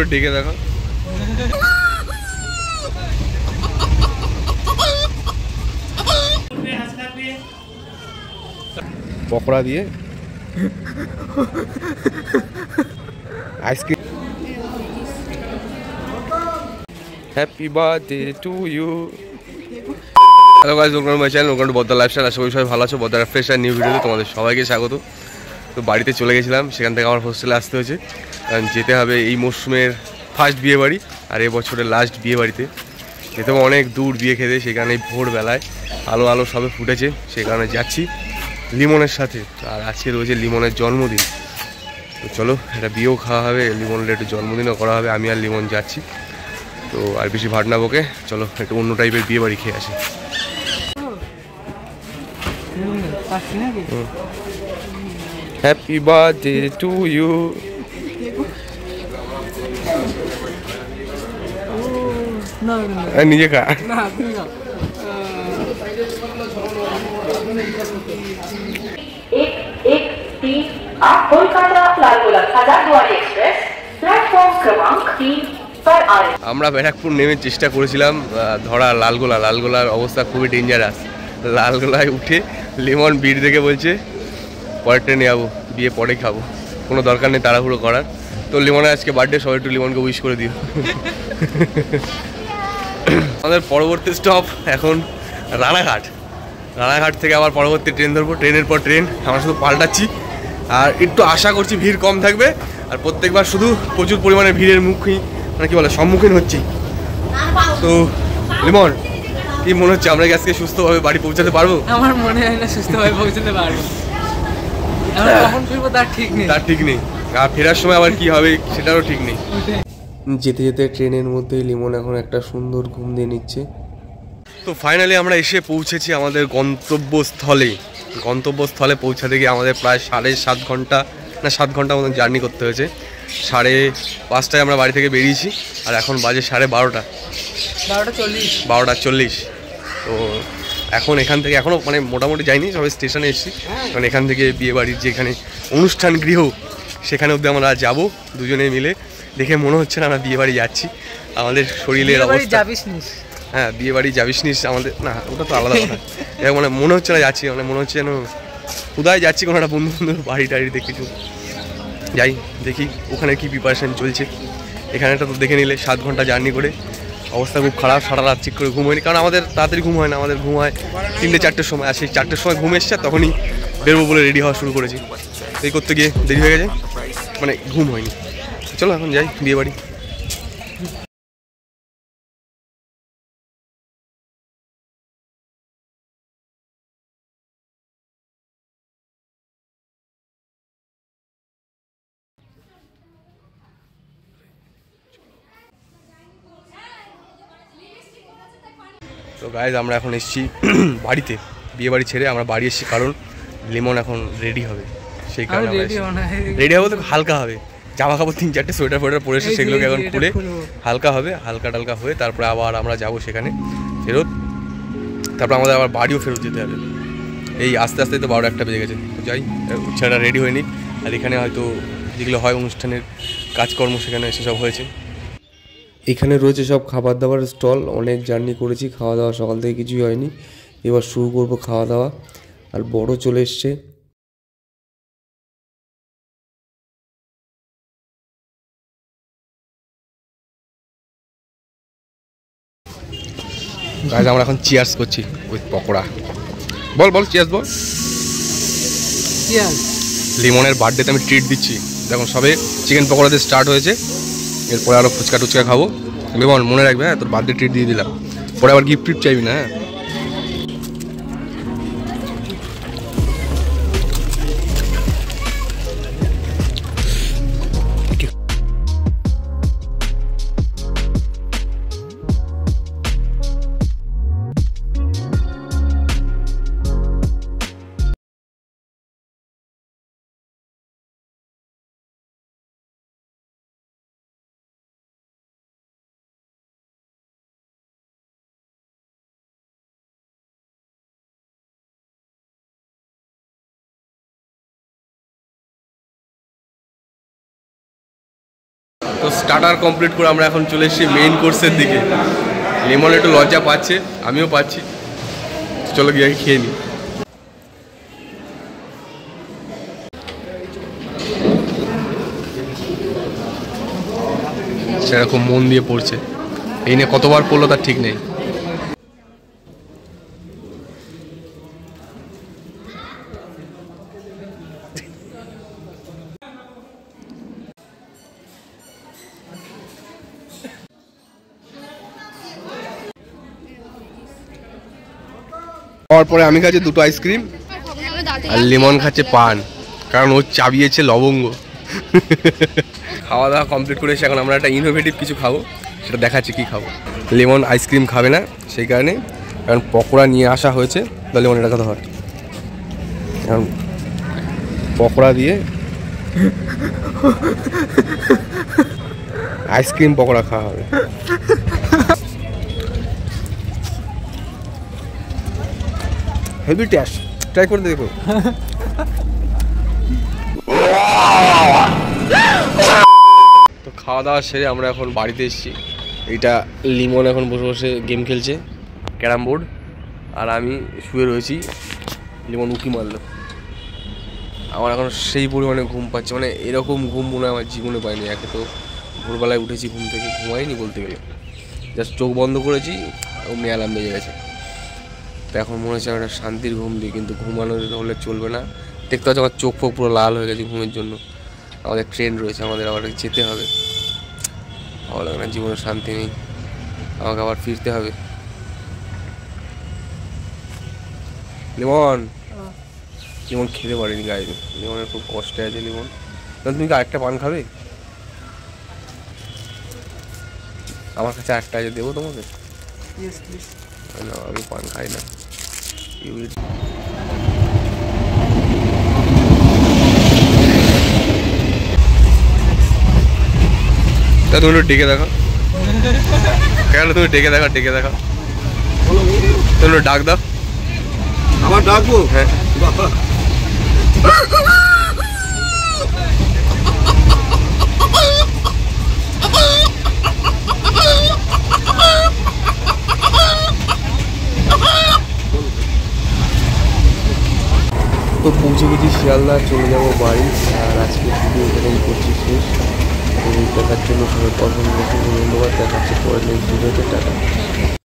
করে ডেকে দেখো। পকোড়া দিয়ে ice cream. Happy birthday to you. Hello guys, welcome to my channel, welcome to Bodda lifestyle. আশা করি সবাই ভালো আছো। বদ্দার ফ্রেশ আর নিউ ভিডিওতে তোমাদের সবাইকে স্বাগত। তো বাড়িতে চলে গেছিলাম, সেখান থেকে আমার হোস্টেলে আসতে হয়েছে, কারণ যেতে হবে এই মরশুমের ফার্স্ট বিয়ে বাড়ি আর এবছরের লাস্ট বিয়ে বাড়িতে। যেতে হবে অনেক দূর বিয়ে খেতে, সেখানে ভোরবেলায় আলো আলো সবে ফুটেছে, সেই কারণে যাচ্ছি লিমনের সাথে। আর আজকে রয়েছে লিমনের জন্মদিন, তো চলো একটা বিয়েও খাওয়া হবে, লিমনের একটু জন্মদিনও করা হবে। আমি আর লিমন যাচ্ছি, তো আর বেশি ভাট না বকে চলো একটু অন্য টাইপের বিয়ে বাড়ি খেয়ে আসি। Happy birthday to you. নিজে খা। আমরা ব্যারাকপুর নেমে চেষ্টা করেছিলাম ধরা লালগোলার অবস্থা খুবই ডেঞ্জারাস। লালগোলায় উঠে লিমন ভিড় দেখে বলছে পরের ট্রেনে যাবো, বিয়ে পরে খাবো, কোনো দরকার নেই তাড়াহুড়ো করার। তো লিমনের আজকে বার্থডে, সবাই একটু লিমনকে উইশ করে দিও। আমাদের পরবর্তী স্টপ এখন রানাঘাট থেকে আবার পরবর্তী ট্রেন ধরবো, ট্রেনের পর ট্রেন। আমরা শুধু পাল্টাচ্ছি, আর একটু আশা করছি ভিড় কম থাকবে। আর প্রত্যেকবার শুধু প্রচুর পরিমাণে ভিড়ের মানে কি বলে সম্মুখীন হচ্ছি। তো লিমন, কি মনে হচ্ছে আমরা কি আজকে সুস্থভাবে বাড়ি পৌঁছাতে পারবো? আমার মনে হয় না সুস্থভাবে পৌঁছাতে পারবো। কখন ফিরবো তার ঠিক নেই, আর ফেরার সময় আবার কি হবে সেটারও ঠিক নেই। যেতে যেতে ট্রেনের মধ্যে লিমন এখন একটা সুন্দর ঘুম দিয়ে নিচ্ছে। তো ফাইনালি আমরা এসে পৌঁছেছি আমাদের গন্তব্যস্থলে পৌঁছাতে গিয়ে আমাদের প্রায় 7.5 ঘন্টা মতন জার্নি করতে হয়েছে। 5:30টায় আমরা বাড়ি থেকে বেরিয়েছি, আর এখন বাজে 12:40। তো এখন এখান থেকে এখনও মানে মোটামুটি যাইনি, সবাই স্টেশনে এসেছি। কারণ এখান থেকে বিয়ে বাড়ির যেখানে অনুষ্ঠান গৃহ, সেখানে অবধি আমরা যাবো দুজনে মিলে। দেখে মনে হচ্ছে না আমরা বিয়ে বাড়ি যাচ্ছি, আমাদের শরীরের অবস্থা। হ্যাঁ, বিয়ে বাড়ি যাবিস নিস আমাদের, না ওটা তো আলাদা কথা। মানে মনে হচ্ছে না যাচ্ছি, মানে মনে হচ্ছে যেন কোথায় যাচ্ছি, কোনো একটা বন্ধু বাড়ি টাড়িতে কিছু যাই, দেখি ওখানে কি প্রিপারেশান চলছে। এখানেটা তো দেখে নিলে 7 ঘন্টা জার্নি করে অবস্থা খুব খারাপ। সারা রাত ঠিক করে ঘুম হয়নি, কারণ আমাদের তাড়াতাড়ি ঘুম হয় না, আমাদের ঘুম হয় 3-4টের সময়। আর সেই 4টের সময় ঘুম এসছে, তখনই বেরোবো বলে রেডি হওয়া শুরু করেছি। এই করতে গিয়ে দেরি হয়ে গেছে, মানে ঘুম হয়নি। চলো এখন যাই বিয়ে বাড়ি। তো গাইজ আমরা এখন এসেছি বাড়িতে, বিয়ে বাড়ি ছেড়ে আমরা বাড়ি এসেছি, কারণ লিমন এখন রেডি হবে। সেই কারণে রেডি হবো, তো হালকা হবে, জামা কাপড় 3-4টে সোয়েটার পরে এসে সেগুলোকে এখন খুলে হালকা টালকা হয়ে তারপরে আবার আমরা যাব সেখানে ফেরত। তারপর আমাদের আবার বাড়িও ফেরত যেতে হবে। এই আস্তে আস্তে তো 12-1টা বেজে গেছে। তো যাই, ছেলেটা রেডি হয়নি, আর এখানে হয়তো যেগুলো হয় অনুষ্ঠানের কাজকর্ম সেখানে সেসব হয়েছে। এখানে রয়েছে সব খাবার দাবার স্টল। অনেক জার্নি করেছি, খাওয়া দাওয়া সকাল থেকে কিছুই হয়নি, এবার শুরু করব খাওয়া দাওয়া। আর বড় চলে এসছে। গাইজ আমরা এখন চিয়ার্স করছি উইথ পকোড়া। বল চিয়ার্স বল। লিমনের বার্থডেতে আমি ট্রিট দিচ্ছি। দেখুন সবে চিকেন পকোড়া দিয়ে স্টার্ট হয়েছে, এরপরে আরও ফুচকা টুচকা খাবো। লিমন মনে রাখবে, হ্যাঁ তোর বার্থডে ট্রিট দিয়ে দিলাম, পরে আবার গিফট চাইবি না, হ্যাঁ। তো স্টার্টার কমপ্লিট করে আমরা এখন চলে এসেছি মেইন কোর্সের দিকে। লিমন একটু লজ্জা পাচ্ছে, আমিও পাচ্ছি, চলো গিয়ে খেয়ে নিই। সেরকম মন দিয়ে পড়ছে, এই নিয়ে কতবার পড়লো তার ঠিক নেই। খাওয়ার পরে আমি খাচ্ছি দুটো আইসক্রিম আর লিমন খাচ্ছে পান, কারণ ও চাবিয়েছে লবঙ্গ। খাওয়া দাওয়া কমপ্লিট করে এসে এখন আমরা একটা ইনোভেটিভ কিছু খাবো, সেটা দেখাচ্ছি কি খাবো। লিমন আইসক্রিম খাবে না সেই কারণে, কারণ পকোড়া নিয়ে আসা হয়েছে। লিমন এটা কথা হয়, এখন পকোড়া দিয়ে আইসক্রিম পকোড়া খাওয়া হবে। হেভি টেস্ট, ট্রাই করে দেখো। তো খাওয়া দাওয়া সেরে আমরা এখন বাড়িতে এসেছি। এইটা লিমন এখন বসে বসে গেম খেলছে, ক্যারাম বোর্ড, আর আমি শুয়ে রয়েছি। লিমন উকি মারলো। আমার এখন সেই পরিমাণে ঘুম পাচ্ছে, মানে এরকম ঘুম মনে হয় আমার জীবনে পাইনি। একে তো ভোরবেলায় উঠেছি ঘুম থেকে, ঘুমাইনি বলতে গেলে, জাস্ট চোখ বন্ধ করেছি, অমনি অ্যালার্ম বেজে গেছে। তো এখন মনে হচ্ছে একটা শান্তির ঘুম দিই, কিন্তু ঘুমানো হলে চলবে না। দেখতে পাচ্ছি আমার চোখ ফোক পুরো লাল হয়ে গেছে ঘুমের জন্য। আমাদের ট্রেন রয়েছে, আমাদের আবার যেতে হবে। ভালো লাগে না, জীবনে শান্তি নেই, আমাকে আবার ফিরতে হবে। লিমন লিমন খেতে পারিনি গায়ে, লিমনের খুব কষ্টে আছে। লিমন, তুমি কি আরেকটা পান খাবে? আমার কাছে আরেকটা আছে, দেবো তোমাকে? না, আমি পান খাই না। তুমি একটু ডেকে দেখো, কেন তুমি ডেকে দেখো, ডেকে দেখো, তুমি ডাক দাও। আমার ডাকবো? হ্যাঁ। তো পৌঁছে গেছি শিয়ালদা, চলে যাবো বাড়ি। আর আজকে ভিডিও এরকম করছি শেষ। দেখার জন্য সবাই পছন্দ, ধন্যবাদ। দেখাচ্ছে পরের নেক্সট ভিডিওতে। টাটা।